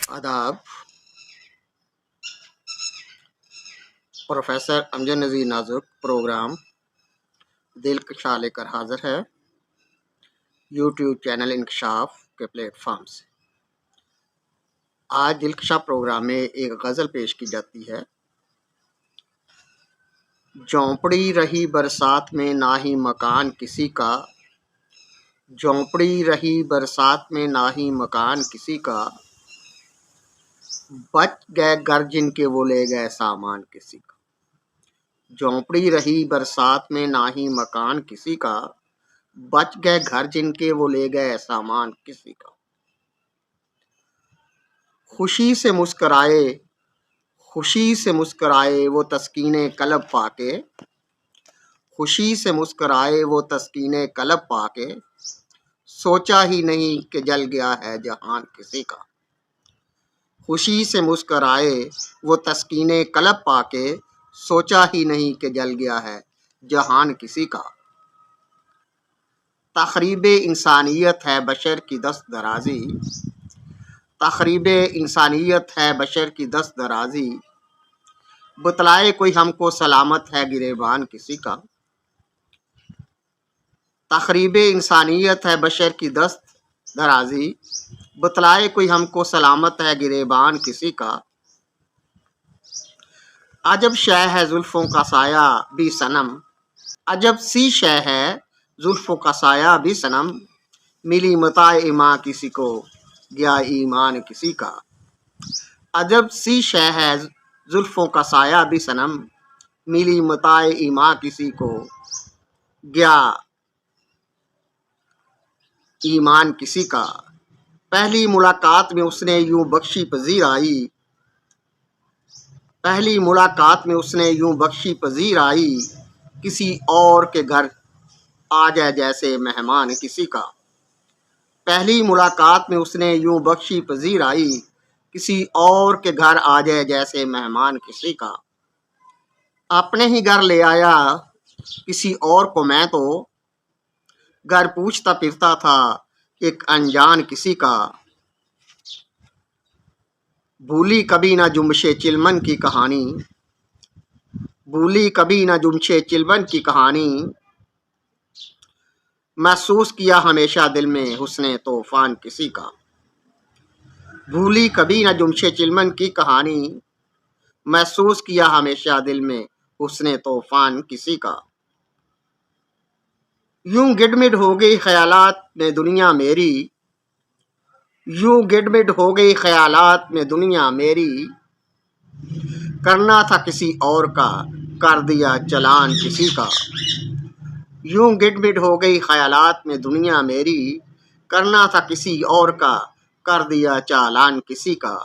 آداب۔ پروفیسر امجد نذیر نازک پروگرام دلکشا لے کر حاضر ہے یوٹیوب چینل انکشاف کے پلیٹ فارم سے۔ آج دلکشا پروگرام میں ایک غزل پیش کی جاتی ہے۔ جھونپڑی رہی برسات میں نہ ہی مکان کسی کا، جھونپڑی رہی برسات میں نہ ہی مکان کسی کا، بچ گئے گھر جن کے وہ لے گئے سامان کسی کا۔ جھونپڑی رہی برسات میں نہ ہی مکان کسی کا، بچ گئے گھر جن کے وہ لے گئے سامان کسی کا۔ خوشی سے مسکرائے، خوشی سے مسکرائے وہ تسکین قلب پا کے، خوشی سے مسکرائے وہ تسکین قلب پا کے، سوچا ہی نہیں کہ جل گیا ہے جہان کسی کا۔ خوشی سے مسکرائے وہ تسکین قلب پا کے، سوچا ہی نہیں کہ جل گیا ہے جہان کسی کا۔ تخریب انسانیت ہے بشر کی دست درازی، تخریب انسانیت ہے بشر کی دست درازی، بتلائے کوئی ہم کو سلامت ہے گریبان کسی کا۔ تخریب انسانیت ہے بشر کی دست درازی، بتلائے کوئی ہم کو سلامت ہے گریبان کسی کا۔ عجب شے ہے زلفوں کا سایہ بھی صنم، عجب سی شے ہے زلفوں کا سایہ بھی صنم، ملی متاع ماں کسی کو گیا ایمان کسی کا۔ عجب سی شے ہے زلفوں کا سایہ بھی صنم، ملی متاع ماں کسی کو گیا ایمان کسی کا۔ پہلی ملاقات میں اس نے یوں بخشی پذیر آئی، پہلی ملاقات میں اس نے یوں بخشی پذیر آئی، کسی اور کے گھر آ جائے جیسے مہمان کسی کا۔ پہلی ملاقات میں اس نے یوں بخشی پذیر آئی، کسی اور کے گھر آ جائے جیسے مہمان کسی کا۔ اپنے ہی گھر لے آیا کسی اور کو میں تو، گھر پوچھتا پھرتا تھا ایک انجان کسی کا۔ بھولی کبھی نہ جنبش چلمن کی کہانی، بھولی کبھی نہ جنبش چلمن کی کہانی، محسوس کیا ہمیشہ دل میں حسن طوفان کسی کا۔ بھولی کبھی نہ جنبش چلمن کی کہانی، محسوس کیا ہمیشہ دل میں حسن طوفان کسی کا۔ یوں گڈمڈ ہو گئی خیالات میں دنیا میری، یوں گڈمڈ ہو گئی خیالات میں دنیا میری، کرنا تھا کسی اور کا کر دیا چالان کسی کا۔ یوں گڈمڈ ہو گئی خیالات میں دنیا میری، کرنا تھا کسی اور کا کر دیا چالان کسی کا۔